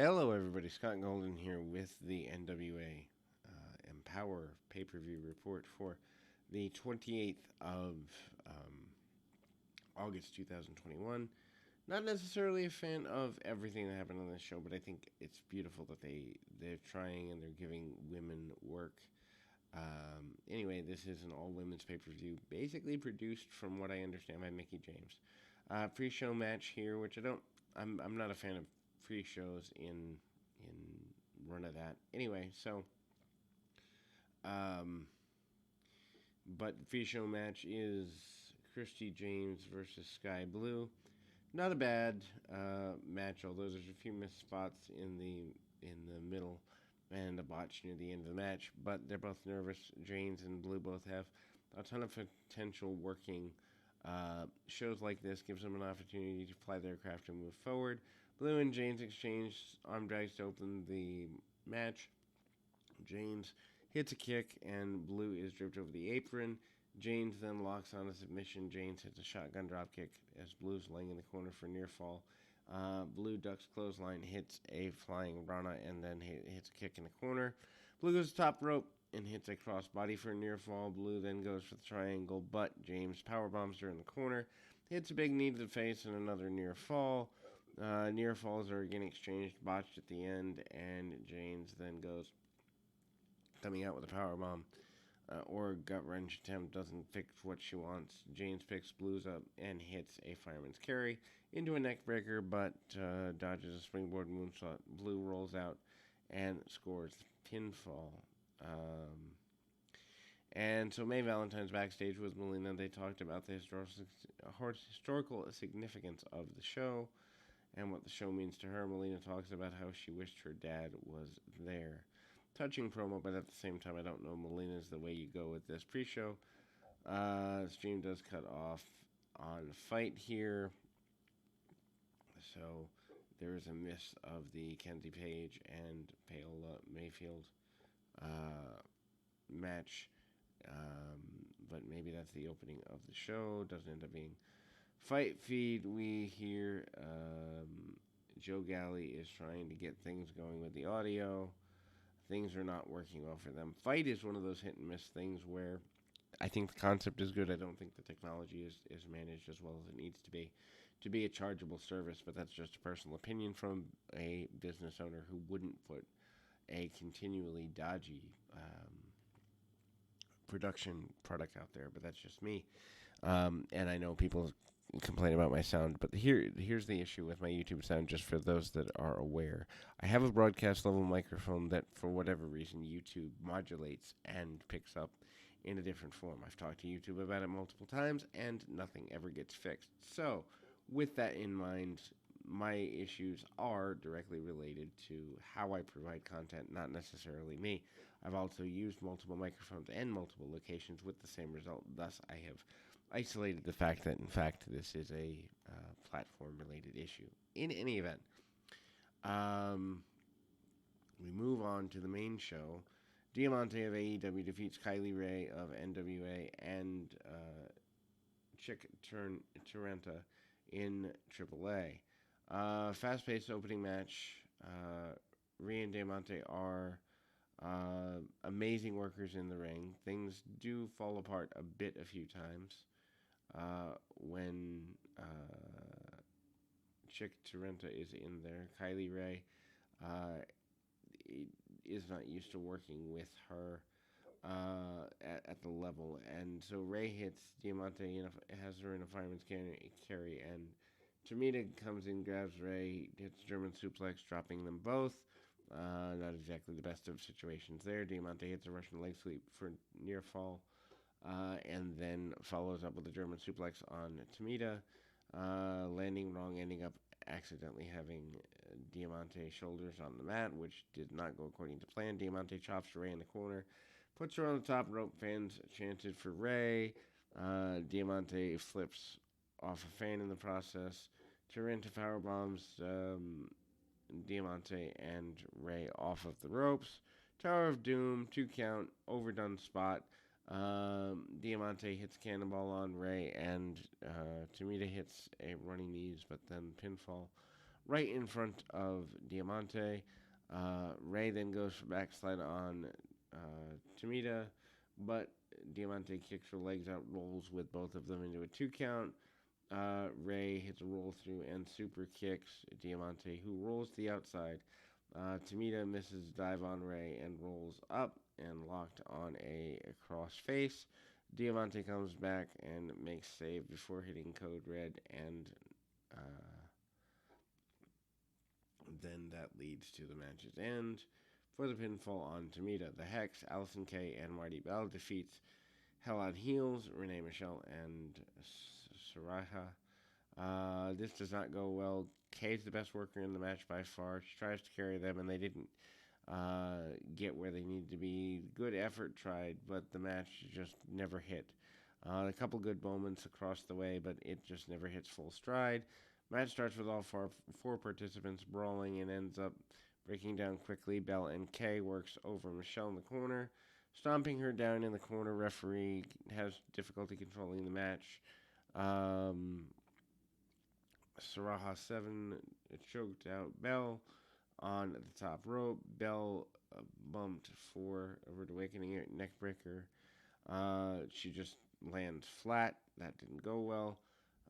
Hello, everybody. Scott Golden here with the NWA Empower pay per view report for the 28th of August 2021. Not necessarily a fan of everything that happened on this show, but I think it's beautiful that they're trying and they're giving women work. Anyway, this is an all women's pay per view, basically produced, from what I understand, by Mickey James. Pre-show match here, which I'm not a fan of pre-shows in run of that. Anyway, so um, but the pre-show match is Christy James versus Sky Blue. Not a bad match, although there's a few missed spots in the middle and a botch near the end of the match. But they're both nervous. James and Blue both have a ton of potential working. Shows like this gives them an opportunity to fly their craft and move forward. Blue and James exchange arm drags to open the match. James hits a kick and Blue is draped over the apron. James then locks on a submission. James hits a shotgun dropkick as Blue's laying in the corner for near fall. Blue ducks clothesline, hits a flying Rana, and then hits a kick in the corner. Blue goes to top rope and hits a crossbody for a near fall. Blue then goes for the triangle, but James power bombs her in the corner. Hits a big knee to the face and another near fall. Near falls are again exchanged, botched at the end, and James then goes coming out with a power bomb. Or gut wrench attempt doesn't fix what she wants. James picks Blues up and hits a fireman's carry into a neck breaker, but dodges a springboard moonsault. Blue rolls out and scores pinfall. And so May Valentine's backstage with Melina. They talked about the historical significance of the show and what the show means to her. Melina talks about how she wished her dad was there. Touching promo, but at the same time, I don't know Melina's the way you go with this pre-show. Stream does cut off on fight here, so there is a miss of the Kenzie Page and Paola Mayfield match, but maybe that's the opening of the show. Doesn't end up being fight feed. We hear Joe Galley is trying to get things going with the audio. Things are not working well for them. Fight is one of those hit and miss things where I think the concept is good. I don't think the technology is managed as well as it needs to be a chargeable service, but that's just a personal opinion from a business owner who wouldn't put a continually dodgy production product out there, but that's just me. And I know people complain about my sound, but here's the issue with my YouTube sound, just for those that are aware. I have a broadcast level microphone that, for whatever reason, YouTube modulates and picks up in a different form. I've talked to YouTube about it multiple times, and nothing ever gets fixed. So, with that in mind, my issues are directly related to how I provide content, not necessarily me. I've also used multiple microphones and multiple locations with the same result. Thus, I have isolated the fact that, in fact, this is a platform-related issue. In any event, we move on to the main show. Diamante of AEW defeats Kylie Ray of NWA and Chick Taranta in AAA. Fast-paced opening match. Rhea and Diamante are amazing workers in the ring. Things do fall apart a bit a few times when Chick Taranta is in there. Kylie Ray is not used to working with her at the level, and so Ray hits Diamante, has her in a fireman's carry, and Tamina comes in, grabs Ray, hits German suplex, dropping them both. Not exactly the best of situations there. Diamante hits a Russian leg sweep for near fall, and then follows up with a German suplex on Tamina, landing wrong, ending up accidentally having Diamante shoulders on the mat, which did not go according to plan. Diamante chops Ray in the corner, puts her on the top rope. Fans chanted for Ray. Diamante flips off a fan in the process. Taranta power bombs Diamante and Ray off of the ropes. Tower of Doom, 2 count, overdone spot. Diamante hits Cannonball on Ray, and Tamina hits a running knees, but then pinfall. right in front of Diamante. Ray then goes for backslide on Tamita, but Diamante kicks her legs out, rolls with both of them into a 2 count. Ray hits a roll through and super kicks Diamante, who rolls to the outside. Tamita misses dive on Ray and rolls up and locked on a cross face. Diamante comes back and makes save before hitting code red, and then that leads to the match's end. For the pinfall on Tamita, the Hex, Allison Kay, and Marty Bell defeats Hell on Heels, Renee Michelle, and Saraya. This does not go well. Kay's the best worker in the match by far. She tries to carry them, and they didn't get where they needed to be. Good effort tried, but the match just never hit. A couple good moments across the way, but it just never hits full stride. Match starts with all four participants brawling and ends up breaking down quickly. Bell and Kay works over Michelle in the corner, stomping her down in the corner. Referee has difficulty controlling the match. Saraya 7 choked out Bell on the top rope. Bell bumped for a Rude Awakening neckbreaker. She just lands flat. That didn't go well.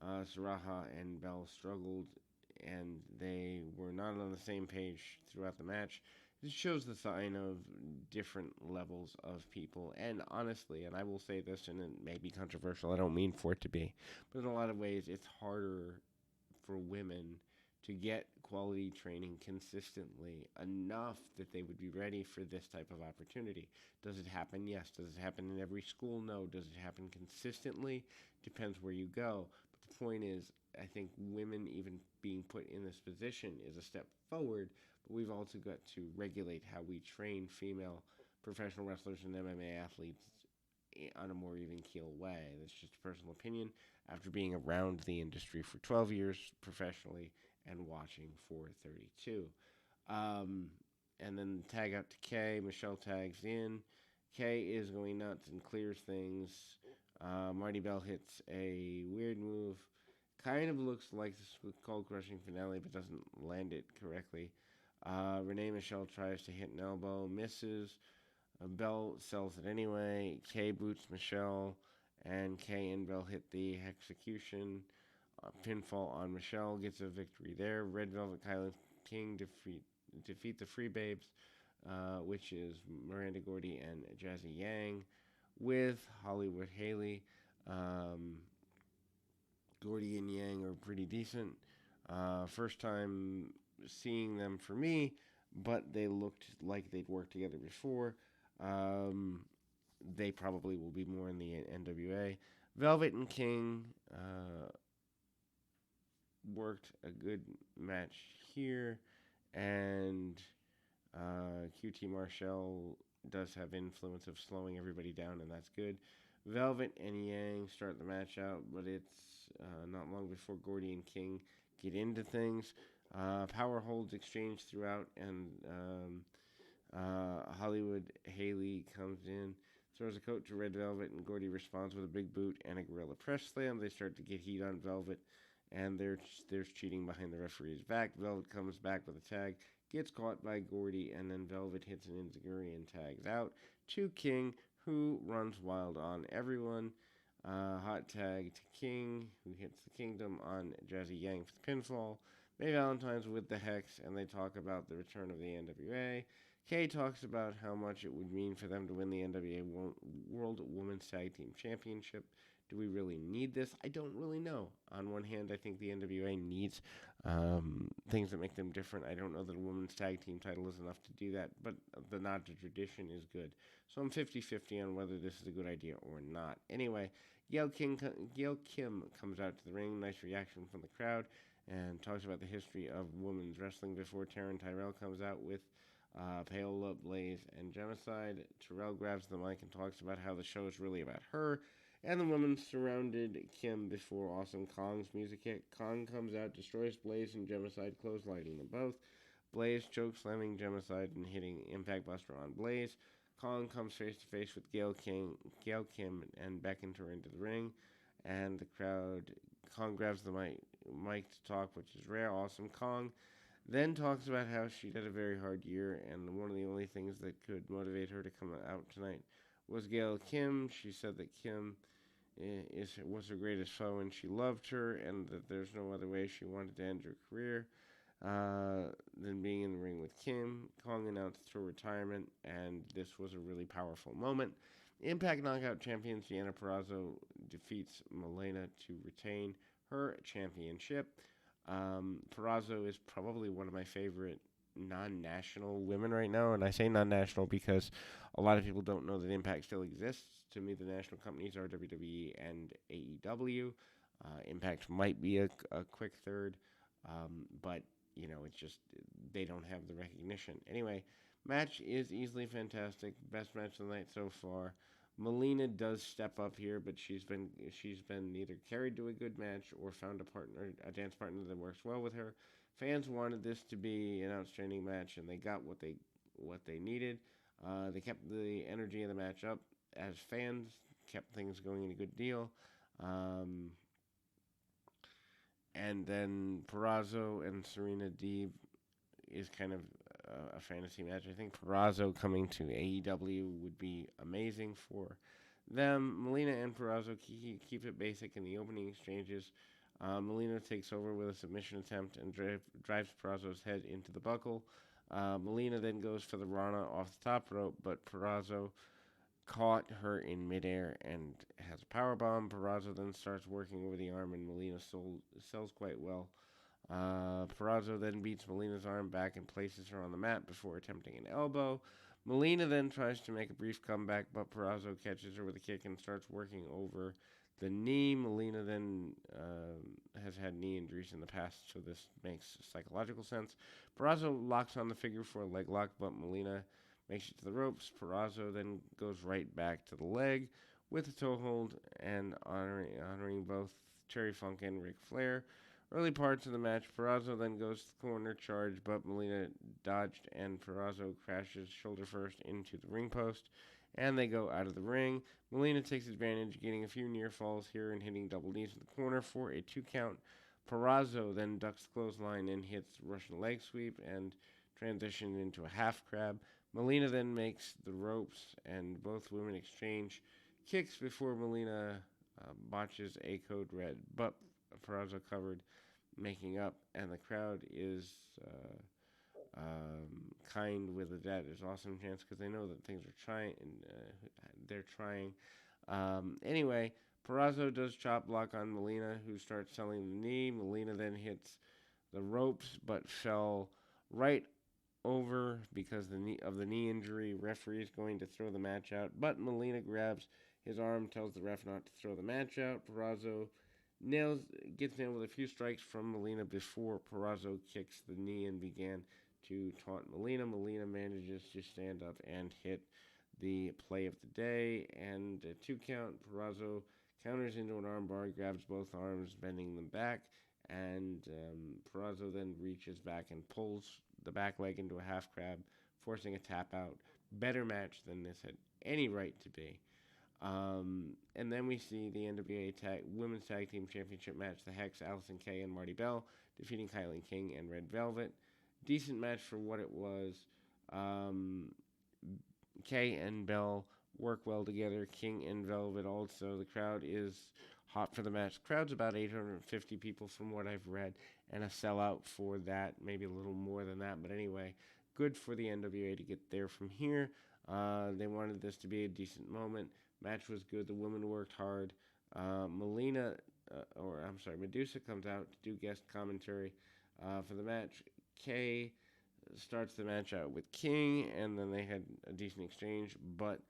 Saraya and Bell struggled, and they were not on the same page throughout the match. This shows the sign of different levels of people, and honestly, and I will say this, and it may be controversial, I don't mean for it to be, but in a lot of ways, it's harder for women to get quality training consistently enough that they would be ready for this type of opportunity. Does it happen? Yes. Does it happen in every school? No. Does it happen consistently? Depends where you go. But the point is, I think women even being put in this position is a step forward, but we've also got to regulate how we train female professional wrestlers and MMA athletes on a more even keel way. That's just a personal opinion after being around the industry for 12 years professionally and watching for 32. And then tag out to Kay. Michelle tags in. Kay is going nuts and clears things. Marty Bell hits a weird move. Kind of looks like the Skull Crushing finale, but doesn't land it correctly. Renee Michelle tries to hit an elbow, misses. Bell sells it anyway. Kay boots Michelle, and Kay and Bell hit the execution. Pinfall on Michelle gets a victory there. Red Velvet Kylan King defeat the Free Babes, which is Miranda Gordy and Jazzy Yang, with Hollywood Haley. Gordy and Yang are pretty decent. First time seeing them for me, but they looked like they'd worked together before. They probably will be more in the NWA. Velvet and King worked a good match here, and QT Marshall does have influence of slowing everybody down, and that's good. Velvet and Yang start the match out, but it's not long before Gordy and King get into things. Power holds exchange throughout, and Hollywood Haley comes in, throws a coat to Red Velvet, and Gordy responds with a big boot and a gorilla press slam. They start to get heat on Velvet, and there's cheating behind the referee's back. Velvet comes back with a tag, gets caught by Gordy, and then Velvet hits an enziguri and tags out to King, who runs wild on everyone. Hot tag to King, who hits the Kingdom on Jazzy Yang for the pinfall. May Valentine's with the Hex, and they talk about the return of the NWA. Kay talks about how much it would mean for them to win the NWA World Women's Tag Team Championship. Do we really need this? I don't really know. On one hand, I think the NWA needs things that make them different. I don't know that a women's tag team title is enough to do that, but the nod to tradition is good. So I'm 50-50 on whether this is a good idea or not. Anyway, Gail Kim comes out to the ring. Nice reaction from the crowd, and talks about the history of women's wrestling before Taryn Tyrell comes out with Paola, Blaze, and Genocide. Terrell grabs the mic and talks about how the show is really about her, and the women surrounded Kim before Awesome Kong's music hit. Kong comes out, destroys Blaze and Genocide, clotheslining them both. Blaze chokeslamming Genocide and hitting Impact Buster on Blaze. Kong comes face to face with Gail Kim, and beckons her into the ring, and the crowd. Kong grabs the mic mic to talk, which is rare. Awesome Kong then talks about how she had a very hard year, and one of the only things that could motivate her to come out tonight was Gail Kim. She said that Kim was her greatest foe, and she loved her, and that there's no other way she wanted to end her career than being in the ring with Kim. Kong announced her retirement, and this was a really powerful moment. Impact Knockout champion Deonna Purrazzo defeats Melina to retain her championship. Purrazzo is probably one of my favorite non-national women right now, and I say non-national because a lot of people don't know that Impact still exists. To me, the national companies are WWE and AEW. Impact might be a quick third, but it's just they don't have the recognition. Anyway, match is easily fantastic. Best match of the night so far. Melina does step up here, but she's been either carried to a good match or found a dance partner that works well with her. Fans wanted this to be an outstanding match, and they got what they needed. They kept the energy of the match up as fans, kept things going in a good deal. And then Purrazzo and Serena Deeb is kind of a fantasy match. I think Purrazzo coming to AEW would be amazing for them. Melina and Purrazzo keep it basic in the opening exchanges. Melina takes over with a submission attempt and drives Purrazzo's head into the buckle. Melina then goes for the Rana off the top rope, but Purrazzo caught her in midair and has a powerbomb. Purrazzo then starts working over the arm, and Melina sells quite well. Purrazzo then beats Melina's arm back and places her on the mat before attempting an elbow. Melina then tries to make a brief comeback, but Purrazzo catches her with a kick and starts working over the knee. Melina then has had knee injuries in the past, so this makes psychological sense. Purrazzo locks on the figure for a leg lock, but Melina makes it to the ropes. Purrazzo then goes right back to the leg with a toe hold and honoring both Terry Funk and Ric Flair. Early parts of the match, Purrazzo then goes to the corner charge, but Melina dodged, and Purrazzo crashes shoulder first into the ring post, and they go out of the ring. Melina takes advantage, getting a few near falls here and hitting double knees in the corner for a 2 count. Purrazzo then ducks the clothesline and hits Russian leg sweep and transitions into a half crab. Melina then makes the ropes, and both women exchange kicks before Melina botches a code red, but Purrazzo covered, making up, and the crowd is kind with it. That is awesome chance because they know that things are trying. They're trying. Anyway, Purrazzo does chop block on Melina, who starts selling the knee. Melina then hits the ropes, but fell right over because of the knee injury. Referee is going to throw the match out, but Melina grabs his arm, tells the ref not to throw the match out. Purrazzo gets nailed with a few strikes from Melina before Purrazzo kicks the knee and began to taunt Melina. Melina manages to stand up and hit the play of the day, and a 2 count. Purrazzo counters into an armbar, grabs both arms, bending them back, and Purrazzo then reaches back and pulls the back leg into a half crab, forcing a tap out. Better match than this had any right to be. And then we see the NWA Women's Tag Team Championship match. The Hex, Allison Kay, and Marty Bell defeating Kylie King and Red Velvet. Decent match for what it was. Kay and Bell work well together. King and Velvet also. The crowd is hot for the match. The crowd's about 850 people from what I've read, and a sellout for that. Maybe a little more than that, but anyway, good for the NWA to get there from here. They wanted this to be a decent moment. Match was good. The women worked hard. Medusa comes out to do guest commentary for the match. Kay starts the match out with King, and then they had a decent exchange, but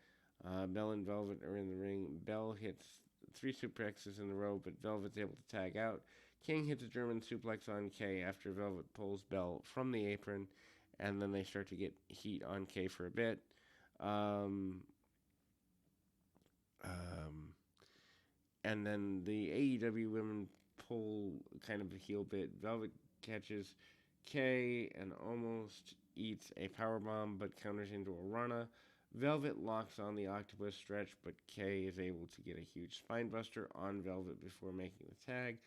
Bell and Velvet are in the ring. Bell hits 3 suplexes in a row, but Velvet's able to tag out. King hits a German suplex on Kay after Velvet pulls Bell from the apron, and then they start to get heat on Kay for a bit. And then the AEW women pull kind of a heel bit. Velvet catches Kay and almost eats a powerbomb, but counters into a Rana. Velvet locks on the octopus stretch, but Kay is able to get a huge spinebuster on Velvet before making the tag.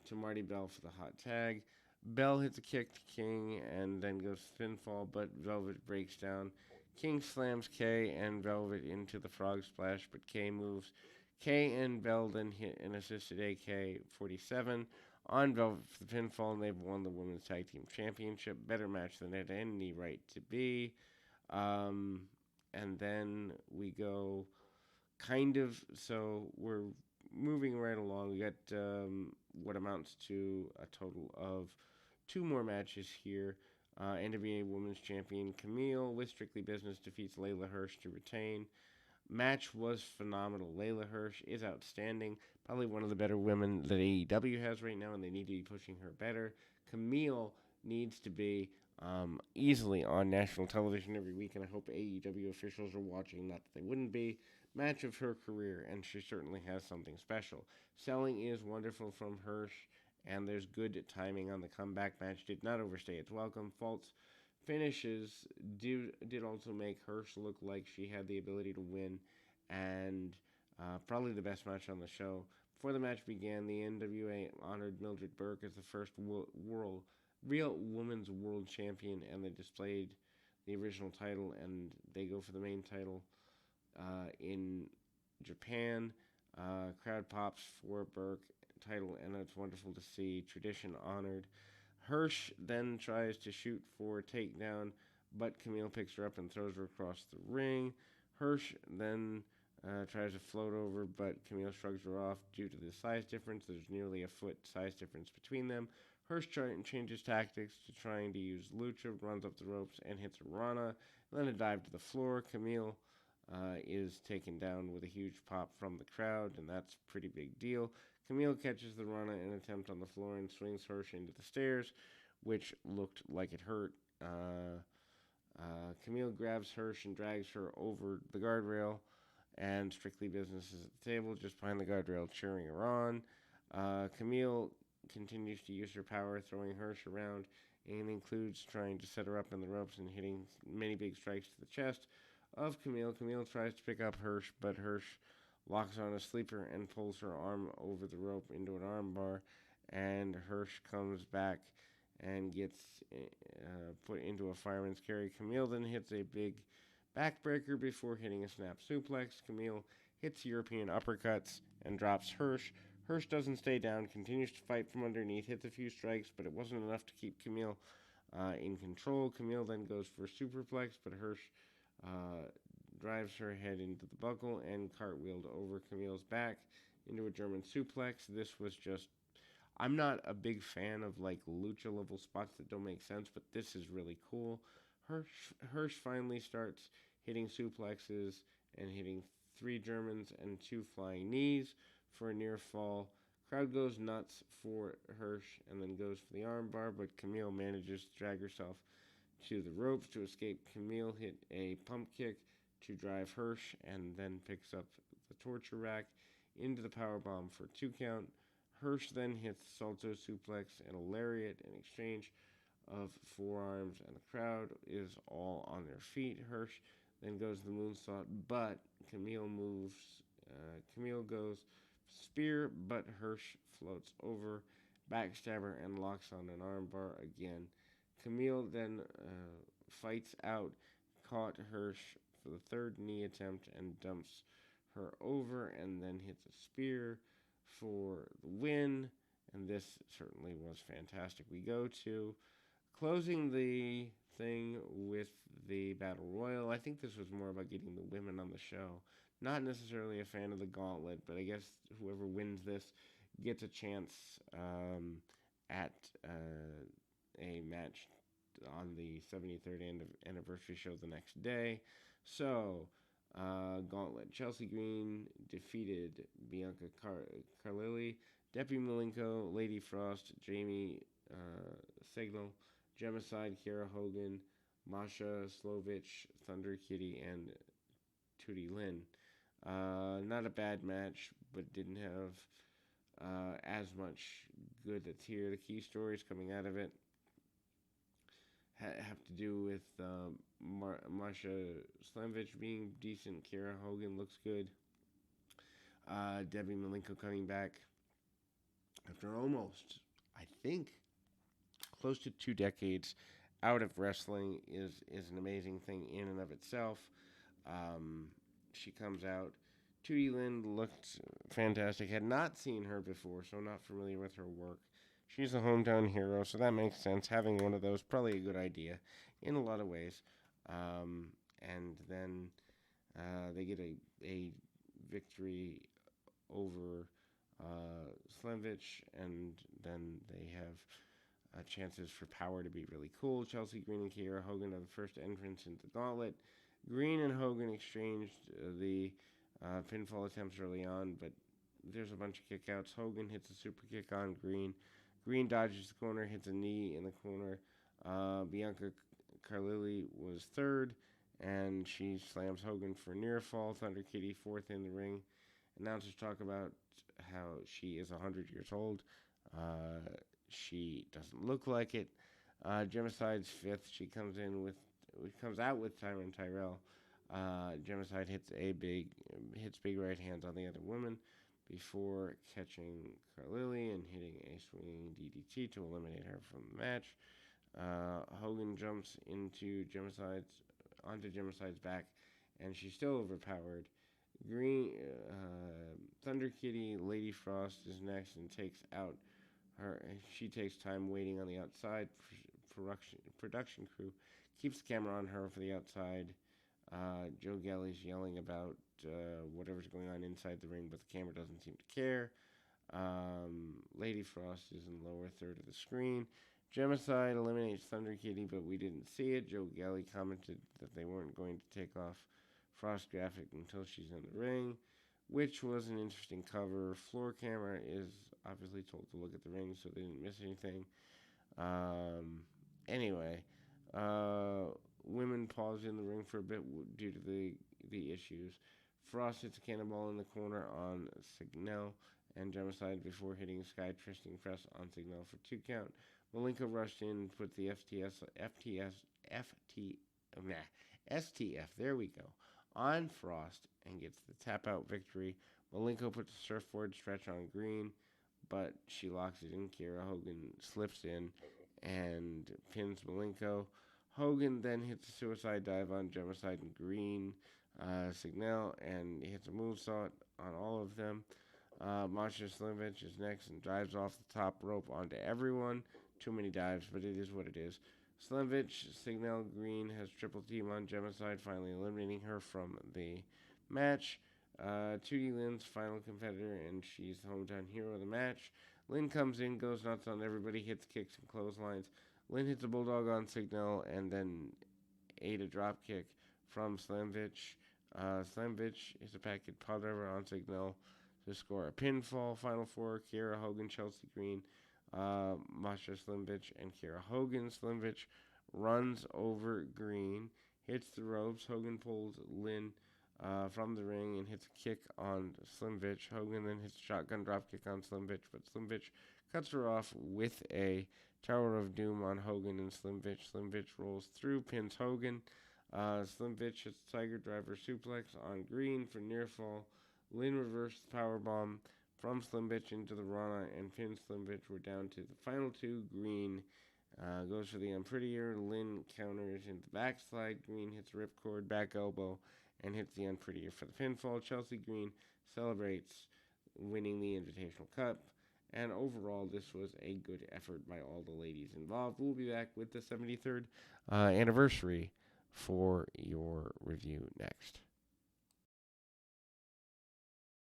to Marty Bell for the hot tag. Bell hits a kick to King and then goes pinfall, but Velvet breaks down. King slams Kay and Velvet into the frog splash, but Kay moves. Kay and Bell then hit an assisted AK 47 on Velvet for the pinfall, and they've won the Women's Tag Team Championship. Better match than it had any right to be. Um, and then we go so we're moving right along. We got what amounts to a total of two more matches here. NWA Women's Champion Camille with Strictly Business defeats Layla Hirsch to retain. Match was phenomenal. Layla Hirsch is outstanding. Probably one of the better women that AEW has right now, and they need to be pushing her better. Camille needs to be easily on national television every week, and I hope AEW officials are watching. Not that they wouldn't be. Match of her career, and she certainly has something special. Selling is wonderful from Hirsch, and there's good timing on the comeback match. Did not overstay its welcome. False finishes did also make Hirsch look like she had the ability to win, and probably the best match on the show. Before the match began, the NWA honored Mildred Burke as the first real women's world champion, and they displayed the original title, and they go for the main title in Japan. Crowd pops for Burke title, and it's wonderful to see tradition honored. Hirsch then tries to shoot for a takedown, but Camille picks her up and throws her across the ring. Hirsch then tries to float over, but Camille shrugs her off due to the size difference. There's nearly a foot size difference between them. Hirsch changes tactics to trying to use Lucha, runs up the ropes, and hits a Rana. Then a dive to the floor. Camille is taken down with a huge pop from the crowd, and that's a pretty big deal. Camille catches the Rana in an attempt on the floor and swings Hirsch into the stairs, which looked like it hurt. Camille grabs Hirsch and drags her over the guardrail, and Strictly Business is at the table just behind the guardrail cheering her on. Camille continues to use her power, throwing Hirsch around, and includes trying to set her up in the ropes and hitting many big strikes to the chest of Camille. Camille tries to pick up Hirsch, but Hirsch locks on a sleeper and pulls her arm over the rope into an armbar, and Hirsch comes back and gets put into a fireman's carry. Camille then hits a big backbreaker before hitting a snap suplex. Camille hits European uppercuts and drops Hirsch. Hirsch doesn't stay down, continues to fight from underneath, hits a few strikes, but it wasn't enough to keep Camille in control. Camille then goes for a superplex, but Hirsch drives her head into the buckle and cartwheeled over Camille's back into a German suplex. This was just... I'm not a big fan of like lucha level spots that don't make sense, but this is really cool. Hirsch finally starts hitting suplexes and hitting 3 Germans and 2 flying knees for a near fall. Crowd goes nuts for Hirsch and then goes for the armbar, but Camille manages to drag herself to the ropes to escape. Camille hit a pump kick to drive Hirsch and then picks up the torture rack into the powerbomb for a 2 count. Hirsch then hits Salto suplex and a lariat in exchange of forearms, and the crowd is all on their feet. Hirsch then goes to the moonsault, but Camille moves. Camille goes spear, but Hirsch floats over, backstabber, and locks on an armbar again. Camille then fights out, caught Hirsch for the 3rd knee attempt and dumps her over, and then hits a spear for the win, and this certainly was fantastic. We go to closing the thing with the Battle Royal. I think this was more about getting the women on the show. Not necessarily a fan of the gauntlet, but I guess whoever wins this gets a chance at a match on the 73rd anniversary show the next day. So, Gauntlet. Chelsea Green defeated Bianca Carlilli, Debbie Malenko, Lady Frost, Jamie Signal, Gemicide, Kiera Hogan, Masha Slovich, Thunder Kitty, and Tootie Lynn. Not a bad match, but didn't have as much good that's here. The key stories coming out of it have to do with Masha Slamovich being decent. Kiera Hogan looks good. Debbie Malenko coming back after almost, I think, close to 2 decades out of wrestling is an amazing thing in and of itself. Um, she comes out. Tootie Lynn looked fantastic. Had not seen her before, so not familiar with her work. She's a hometown hero, so that makes sense. Having one of those probably a good idea in a lot of ways. Um, and then they get a victory over Slemvich, and then they have chances for power to be really cool. Chelsea Green and Kiera Hogan are the first entrants into the gauntlet. Green and Hogan exchanged the pinfall attempts early on, but there's a bunch of kickouts. Hogan hits a super kick on Green. Green dodges the corner, hits a knee in the corner. Bianca Carlili was third, and she slams Hogan for near fall. Thunder Kitty fourth in the ring. Announcers talk about how she is 100 years old. She doesn't look like it. Gemicide's fifth. She comes out with Tyron Tyrell. Gemicide hits big right hands on the other woman before catching Carlili and hitting a swinging DDT to eliminate her from the match. Hogan jumps onto Gemicide's back, and she's still overpowered. Thunder Kitty, Lady Frost is next and takes out her. She takes time waiting on the outside. Production crew keeps the camera on her for the outside. Joe Gelly's yelling about whatever's going on inside the ring, but the camera doesn't seem to care. Lady Frost is in the lower third of the screen. Gemicide eliminates Thunder Kitty, but we didn't see it. Joe Gelly commented that they weren't going to take off Frost graphic until she's in the ring, which was an interesting cover. Floor camera is obviously told to look at the ring, so they didn't miss anything. Anyway, women pause in the ring for a bit due to the issues. Frost hits a cannonball in the corner on Signal and Gemicide before hitting Sky Twisting Press on Signal for 2 count. Malenko rushed in, put the STF, there we go, on Frost and gets the tap out victory. Malenko puts a surfboard stretch on Green, but she locks it in. Kiera Hogan slips in and pins Malenko. Hogan then hits a suicide dive on Gemicide and Green, Signal, and hits a moonsault on all of them. Masha Slimvich is next and drives off the top rope onto everyone. Too many dives, but it is what it is. Slimvich, Signal, Green has triple team on Gemicide, finally eliminating her from the match. Tootie Lynn's final competitor, and she's the hometown hero of the match. Lynn comes in, goes nuts on everybody, hits kicks and clotheslines. Lynn hits a bulldog on Signal and then ate a drop kick from Slimvich. Slimvich is a packet pile driver on Signal to score a pinfall. Final four: Kiera Hogan, Chelsea Green, Masha Slimvich, and Kiera Hogan. Slimvich runs over Green, hits the ropes. Hogan pulls Lynn from the ring and hits a kick on Slimvich. Hogan then hits a shotgun dropkick on Slimvich, but Slimvich cuts her off with a Tower of Doom on Hogan and Slimvich. Slimvich rolls through, pins Hogan. Slimvich hits Tiger Driver suplex on Green for near fall. Lynn reversed the powerbomb from Slimvich into the Rana and pins Slimvich. We're down to the final two. Green goes for the unprettier. Lynn counters into the backslide. Green hits ripcord, back elbow, and hits the unprettier for the pinfall. Chelsea Green celebrates winning the Invitational Cup. And overall, this was a good effort by all the ladies involved. We'll be back with the 73rd anniversary for your review next.